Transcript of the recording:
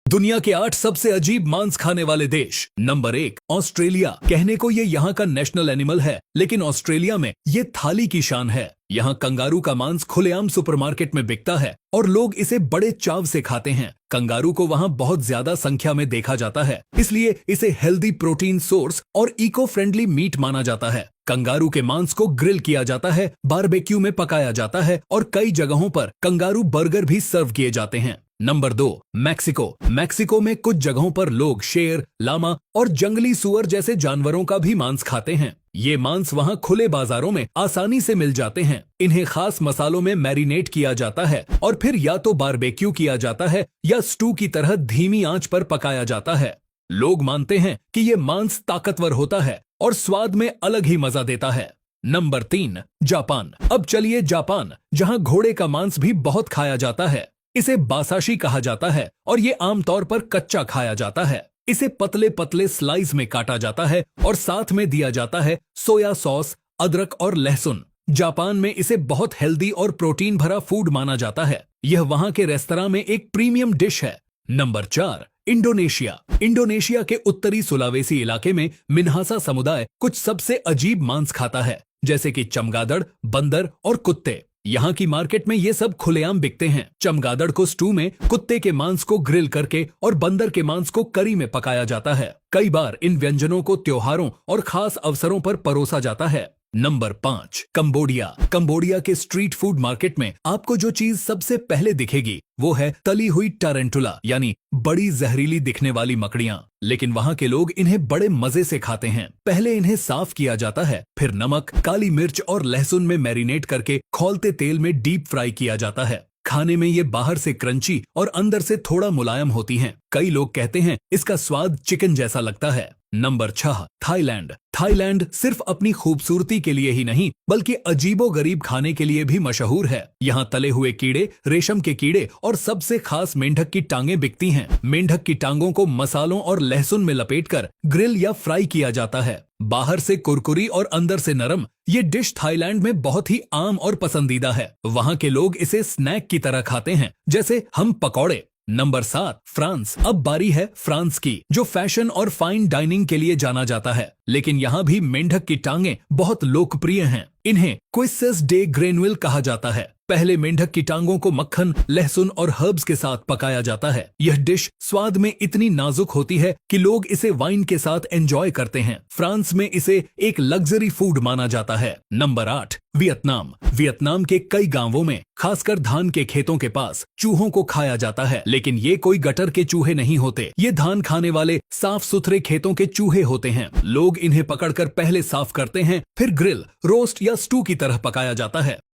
दुनिया के 8 सबसे अजीब मांस खाने वाले देश। Number 1, Australia. कहने को ये यहाँ का नेशनल एनिमल है, लेकिन ऑस्ट्रेलिया में ये थाली की शान है। यहाँ कंगारू का मांस खुलेआम सुपरमार्केट में बिकता है और लोग इसे बड़े चाव से खाते हैं। कंगारू को वहाँ बहुत ज्यादा संख्या में देखा जाता है, इसलिए इसे हेल्दी प्रोटीन सोर्स और इको फ्रेंडली मीट माना जाता है। कंगारू के मांस को ग्रिल किया जाता है, बारबेक्यू में पकाया जाता है और कई जगहों पर कंगारू बर्गर भी सर्व किए जाते हैं। Number 2, Mexico. मैक्सिको में कुछ जगहों पर लोग शेर, लामा और जंगली सुअर जैसे जानवरों का भी मांस खाते हैं। ये मांस वहाँ खुले बाजारों में आसानी से मिल जाते हैं। इन्हें खास मसालों में मैरिनेट किया जाता है और फिर या तो बारबेक्यू किया जाता है या स्टू की तरह धीमी आंच पर पकाया जाता है। लोग मानते हैं कि ये मांस ताकतवर होता है और स्वाद में अलग ही मजा देता है। Number 3, Japan. अब चलिए जापान, जहाँ घोड़े का मांस भी बहुत खाया जाता है। इसे बासाशी कहा जाता है और ये आमतौर पर कच्चा खाया जाता है। इसे पतले पतले स्लाइस में काटा जाता है और साथ में दिया जाता है सोया सॉस, अदरक और लहसुन। जापान में इसे बहुत हेल्दी और प्रोटीन भरा फूड माना जाता है। यह वहां के रेस्तरां में एक प्रीमियम डिश है। Number 4, Indonesia. इंडोनेशिया के उत्तरी सुलावेसी इलाके में मिन्हासा समुदाय कुछ सबसे अजीब मांस खाता है, जैसे कि चमगादड़, बंदर और कुत्ते। यहाँ की मार्केट में ये सब खुलेआम बिकते हैं। चमगादड़ को स्टू में, कुत्ते के मांस को ग्रिल करके और बंदर के मांस को करी में पकाया जाता है। कई बार इन व्यंजनों को त्योहारों और खास अवसरों पर परोसा जाता है। Number 5, Cambodia. कंबोडिया के स्ट्रीट फूड मार्केट में आपको जो चीज सबसे पहले दिखेगी वो है तली हुई टारेंटुला, यानी बड़ी जहरीली दिखने वाली मकड़ियां। लेकिन वहाँ के लोग इन्हें बड़े मजे से खाते हैं। पहले इन्हें साफ किया जाता है, फिर नमक, काली मिर्च और लहसुन में मैरिनेट करके खौलते तेल में डीप फ्राई किया जाता है। खाने में ये बाहर से क्रंची और अंदर से थोड़ा मुलायम होती हैं। कई लोग कहते हैं इसका स्वाद चिकन जैसा लगता है। Number 6, Thailand. थाईलैंड सिर्फ अपनी खूबसूरती के लिए ही नहीं, बल्कि अजीबोगरीब खाने के लिए भी मशहूर है। यहाँ तले हुए कीड़े, रेशम के कीड़े और सबसे खास मेंढक की टांगें बिकती हैं। मेंढक की टांगों को मसालों और लहसुन में लपेटकर ग्रिल या फ्राई किया जाता है। बाहर से कुरकुरी और अंदर से नरम, ये डिश थाईलैंड में बहुत ही आम और पसंदीदा है। वहाँ के लोग इसे स्नैक की तरह खाते हैं, जैसे हम पकौड़े। Number 7, France. अब बारी है फ्रांस की, जो फैशन और फाइन डाइनिंग के लिए जाना जाता है। लेकिन यहाँ भी मेंढक की टांगें बहुत लोकप्रिय हैं। इन्हें क्विसेस डे ग्रेनुल कहा जाता है। पहले मेंढक की टांगों को मक्खन, लहसुन और हर्ब्स के साथ पकाया जाता है। यह डिश स्वाद में इतनी नाजुक होती है कि लोग इसे वाइन के साथ एंजॉय करते हैं। फ्रांस में इसे एक लग्जरी फूड माना जाता है। Number 8, Vietnam. वियतनाम के कई गांवों में, खासकर धान के खेतों के पास, चूहों को खाया जाता है। लेकिन ये कोई गटर के चूहे नहीं होते। ये धान खाने वाले साफ सुथरे खेतों के चूहे होते हैं। लोग इन्हें पकड़कर पहले साफ करते हैं, फिर ग्रिल, रोस्ट या स्टू की तरह पकाया जाता है।